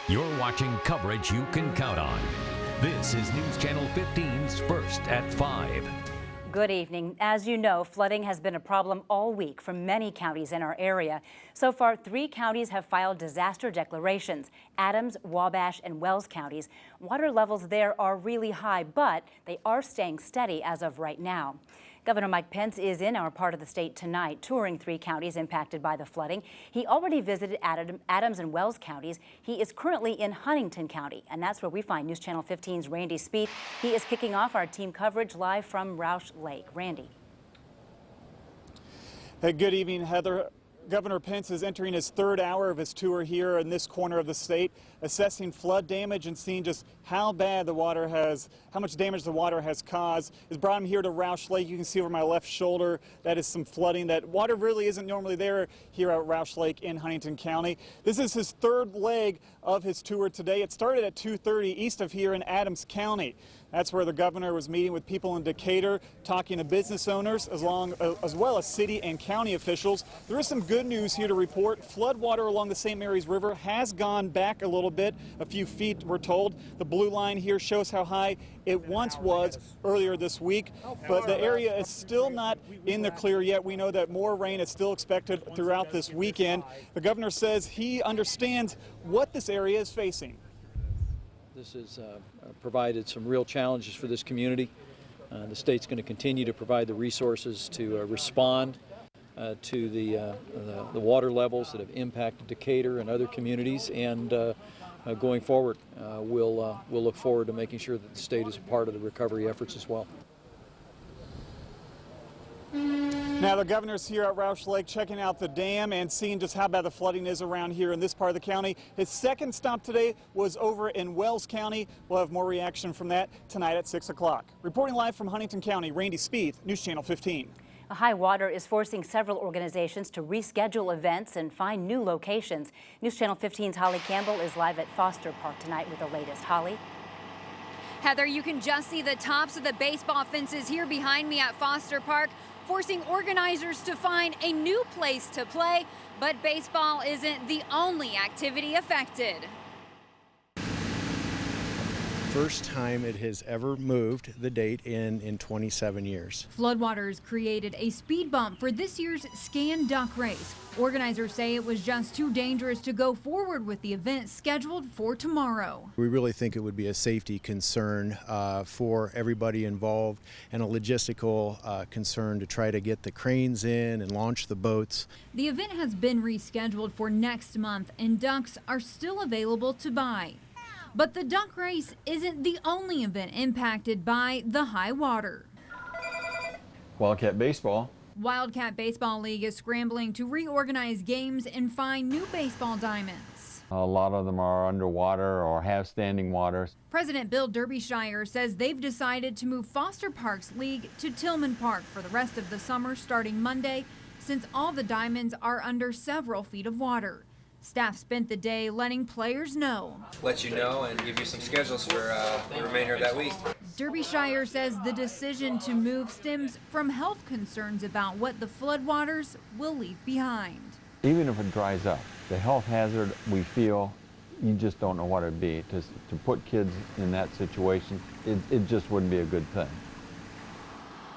You're watching coverage you can count on. This is News Channel 15's First at 5. Good evening. As you know, flooding has been a problem all week for many counties in our area. So far, 3 counties have filed disaster declarations: Adams, Wabash, and Wells counties. Water levels there are really high, but they are staying steady as of right now. Governor Mike Pence is in our part of the state tonight, touring 3 counties impacted by the flooding. He already visited Adams and Wells counties. He is currently in Huntington County, and that's where we find News Channel 15's Randy Spieth. He is kicking off our team coverage live from Roush Lake. Randy. Hey, good evening, Heather. Governor Pence is entering his 3rd hour of his tour here in this corner of the state, assessing flood damage and seeing just how much damage the water has caused. It's brought him here to Roush Lake. You can see over my left shoulder that is some flooding. That water really isn't normally there here at Roush Lake in Huntington County. This is his 3rd leg of his tour today. It started at 2:30 east of here in Adams County. That's where the governor was meeting with people in Decatur, talking to business owners as well as city and county officials. There is some good news here to report. Floodwater along the St. Mary's River has gone back a little bit, a few feet we're told. The blue line here shows how high it once was earlier this week, but the area is still not in the clear yet. We know that more rain is still expected throughout this weekend. The governor says he understands what this area is facing. This has provided some real challenges for this community. The state's going to continue to provide the resources to respond to the water levels that have impacted Decatur and other communities, and going forward, we'll look forward to making sure that the state is a part of the recovery efforts as well. Now, the governor's here at Roush Lake checking out the dam and seeing just how bad the flooding is around here in this part of the county. His 2nd stop today was over in Wells County. We'll have more reaction from that tonight at 6 o'clock. Reporting live from Huntington County, Randy Spieth, News Channel 15. High water is forcing several organizations to reschedule events and find new locations. News Channel 15's Holly Campbell is live at Foster Park tonight with the latest. Holly? Heather, you can just see the tops of the baseball fences here behind me at Foster Park, forcing organizers to find a new place to play. But baseball isn't the only activity affected. First time it has ever moved the date in 27 years. Floodwaters created a speed bump for this year's Scan Duck Race. Organizers say it was just too dangerous to go forward with the event scheduled for tomorrow. We really think it would be a safety concern for everybody involved and a logistical concern to try to get the cranes in and launch the boats. The event has been rescheduled for next month, and ducks are still available to buy. But the duck race isn't the only event impacted by the high water. Wildcat Baseball. Wildcat Baseball League is scrambling to reorganize games and find new baseball diamonds. A lot of them are underwater or have standing waters. President Bill Derbyshire says they've decided to move Foster Park's league to Tillman Park for the rest of the summer starting Monday, since all the diamonds are under several feet of water. Staff spent the day letting players know. Let you know and give you some schedules for the remainder of that week. Derbyshire says the decision to move stems from health concerns about what the floodwaters will leave behind. Even if it dries up, the health hazard we feel, you just don't know what it'd be. To put kids in that situation, it just wouldn't be a good thing.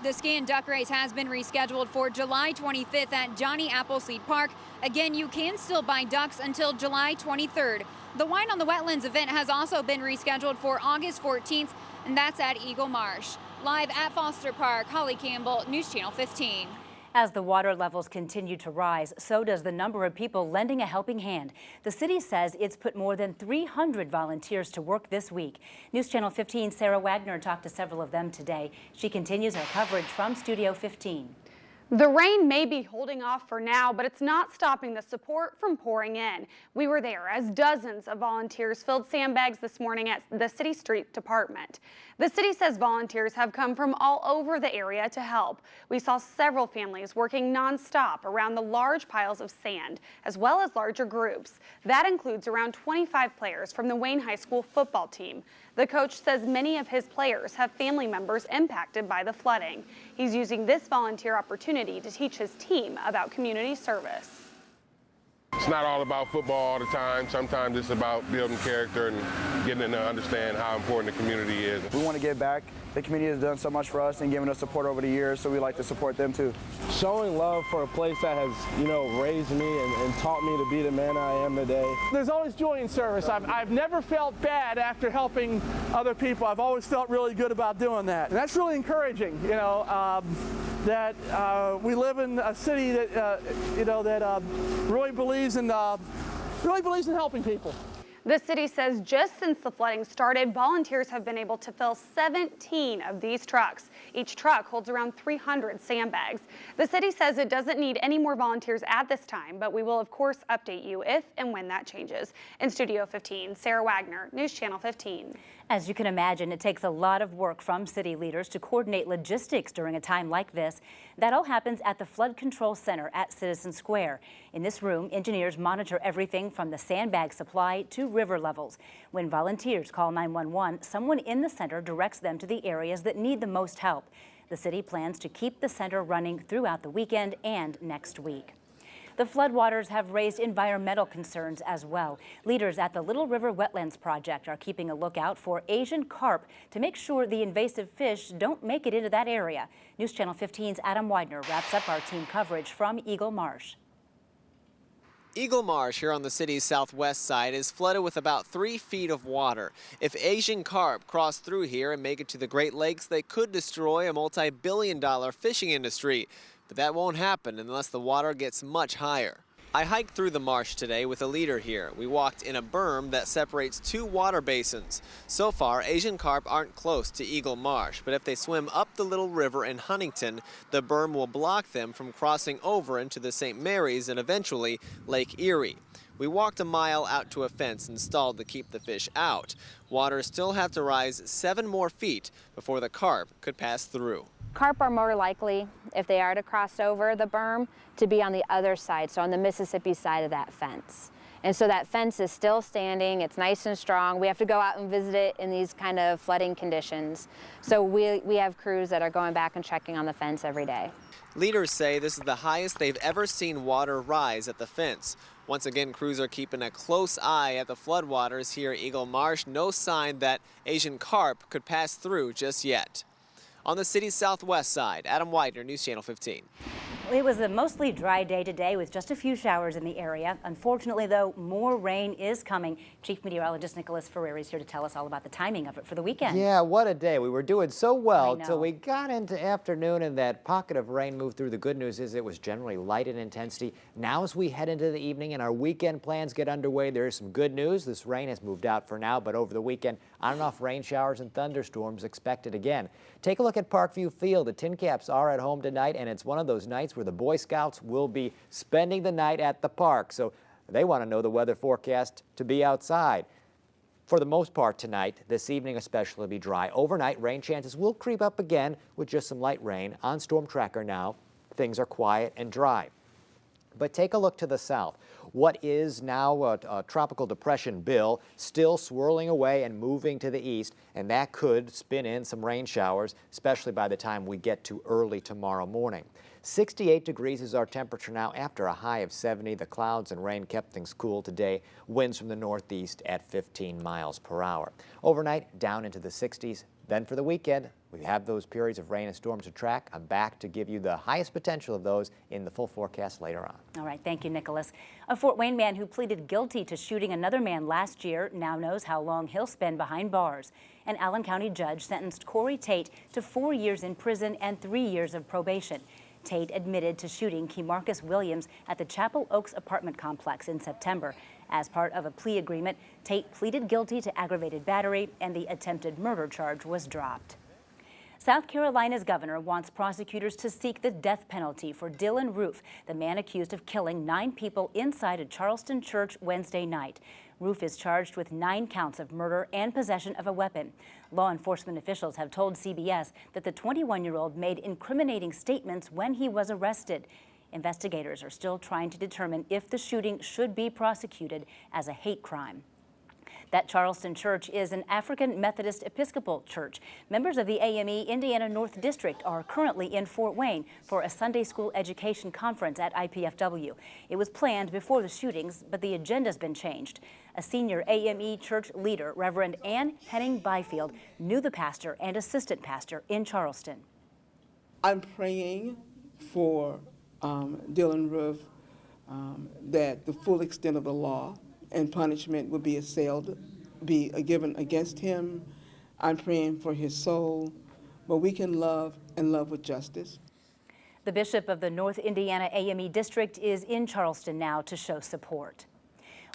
The Scan Duck Race has been rescheduled for July 25th at Johnny Appleseed Park. Again, you can still buy ducks until July 23rd. The Wine on the Wetlands event has also been rescheduled for August 14th, and that's at Eagle Marsh. Live at Foster Park, Holly Campbell, News Channel 15. As the water levels continue to rise, so does the number of people lending a helping hand. The city says it's put more than 300 volunteers to work this week. News Channel 15's Sarah Wagner talked to several of them today. She continues her coverage from Studio 15. The rain may be holding off for now, but it's not stopping the support from pouring in. We were there as dozens of volunteers filled sandbags this morning at the City Street Department. The city says volunteers have come from all over the area to help. We saw several families working nonstop around the large piles of sand, as well as larger groups. That includes around 25 players from the Wayne High School football team. The coach says many of his players have family members impacted by the flooding. He's using this volunteer opportunity to teach his team about community service. It's not all about football all the time. Sometimes it's about building character and getting them to understand how important the community is. We want to give back. The community has done so much for us and given us support over the years, so we like to support them too. Showing love for a place that has, raised me and taught me to be the man I am today. There's always joy in service. I've never felt bad after helping other people. I've always felt really good about doing that. And that's really encouraging, that we live in a city that, that really believes in helping people. The city says just since the flooding started, volunteers have been able to fill 17 of these trucks. Each truck holds around 300 sandbags. The city says it doesn't need any more volunteers at this time, but we will of course update you if and when that changes. In Studio 15, Sarah Wagner, News Channel 15. As you can imagine, it takes a lot of work from city leaders to coordinate logistics during a time like this. That all happens at the Flood Control Center at Citizen Square. In this room, engineers monitor everything from the sandbag supply to river levels. When volunteers call 911, someone in the center directs them to the areas that need the most help. The city plans to keep the center running throughout the weekend and next week. The floodwaters have raised environmental concerns as well. Leaders at the Little River Wetlands Project are keeping a lookout for Asian carp to make sure the invasive fish don't make it into that area. News Channel 15's Adam Widener wraps up our team coverage from Eagle Marsh. Eagle Marsh here on the city's southwest side is flooded with about 3 feet of water. If Asian carp cross through here and make it to the Great Lakes, they could destroy a multi-billion-dollar fishing industry. But that won't happen unless the water gets much higher. I hiked through the marsh today with a leader here. We walked in a berm that separates 2 water basins. So far, Asian carp aren't close to Eagle Marsh, but if they swim up the Little River in Huntington, the berm will block them from crossing over into the St. Mary's and eventually Lake Erie. We walked a mile out to a fence installed to keep the fish out. Waters still have to rise 7 more feet before the carp could pass through. Carp are more likely, if they are to cross over the berm, to be on the other side, so on the Mississippi side of that fence. And so that fence is still standing, it's nice and strong. We have to go out and visit it in these kind of flooding conditions. So we have crews that are going back and checking on the fence every day. Leaders say this is the highest they've ever seen water rise at the fence. Once again, crews are keeping a close eye at the floodwaters here at Eagle Marsh. No sign that Asian carp could pass through just yet. On the city's southwest side, Adam Widener, News Channel 15. It was a mostly dry day today with just a few showers in the area. Unfortunately, though, more rain is coming. Chief Meteorologist Nicholas Ferreri is here to tell us all about the timing of it for the weekend. Yeah, what a day. We were doing so well till we got into afternoon and that pocket of rain moved through. The good news is it was generally light in intensity. Now as we head into the evening and our weekend plans get underway, there is some good news. This rain has moved out for now, but over the weekend, on and off rain showers and thunderstorms expected again. Take a look at Parkview Field. The Tin Caps are at home tonight, and it's one of those nights where the Boy Scouts will be spending the night at the park. So they want to know the weather forecast to be outside. For the most part tonight, this evening especially, will be dry. Overnight, rain chances will creep up again with just some light rain. On Storm Tracker now, things are quiet and dry. But take a look to the south. What is now a tropical depression, Bill, still swirling away and moving to the east, and that could spin in some rain showers, especially by the time we get to early tomorrow morning. 68 degrees is our temperature now after a high of 70. The clouds and rain kept things cool today. Winds from the northeast at 15 miles per hour. Overnight, down into the 60s. Then for the weekend, we have those periods of rain and storms to track. I'm back to give you the highest potential of those in the full forecast later on. All right, thank you, Nicholas. A Fort Wayne man who pleaded guilty to shooting another man last year now knows how long he'll spend behind bars. An Allen County judge sentenced Corey Tate to 4 years in prison and 3 years of probation. Tate admitted to shooting Kemarcus Williams at the Chapel Oaks apartment complex in September. As part of a plea agreement, Tate pleaded guilty to aggravated battery, and the attempted murder charge was dropped. South Carolina's governor wants prosecutors to seek the death penalty for Dylan Roof, the man accused of killing 9 people inside a Charleston church Wednesday night. Roof is charged with 9 counts of murder and possession of a weapon. Law enforcement officials have told CBS that the 21-year-old made incriminating statements when he was arrested. Investigators are still trying to determine if the shooting should be prosecuted as a hate crime. That Charleston church is an African Methodist Episcopal church. Members of the AME Indiana North District are currently in Fort Wayne for a Sunday school education conference at IPFW. It was planned before the shootings, but the agenda's been changed. A senior AME church leader, Reverend Ann Henning Byfield, knew the pastor and assistant pastor in Charleston. I'm praying for Dylan Roof that the full extent of the law and punishment will be given against him. I'm praying for his soul, but we can love and love with justice. The bishop of the North Indiana AME district is in Charleston now to show support.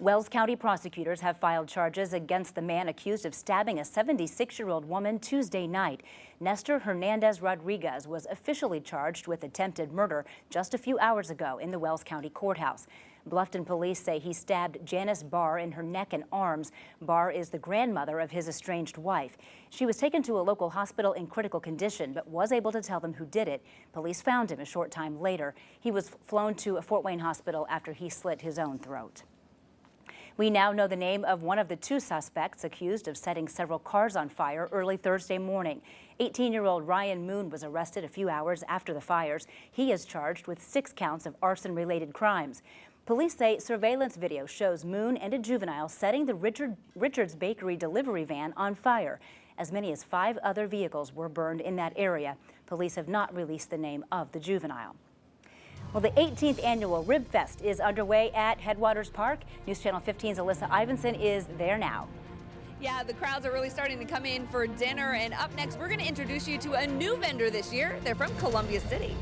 Wells County prosecutors have filed charges against the man accused of stabbing a 76-year-old woman Tuesday night. Nestor Hernandez Rodriguez was officially charged with attempted murder just a few hours ago in the Wells County courthouse. Bluffton police say he stabbed Janice Barr in her neck and arms. Barr is the grandmother of his estranged wife. She was taken to a local hospital in critical condition, but was able to tell them who did it. Police found him a short time later. He was flown to a Fort Wayne hospital after he slit his own throat. We now know the name of one of the two suspects accused of setting several cars on fire early Thursday morning. 18-year-old Ryan Moon was arrested a few hours after the fires. He is charged with 6 counts of arson-related crimes. Police say surveillance video shows Moon and a juvenile setting the Richards Bakery delivery van on fire. As many as 5 other vehicles were burned in that area. Police have not released the name of the juvenile. Well, the 18th annual Rib Fest is underway at Headwaters Park. News Channel 15's Alyssa Ivanson is there now. Yeah, the crowds are really starting to come in for dinner. And up next, we're going to introduce you to a new vendor this year. They're from Columbia City.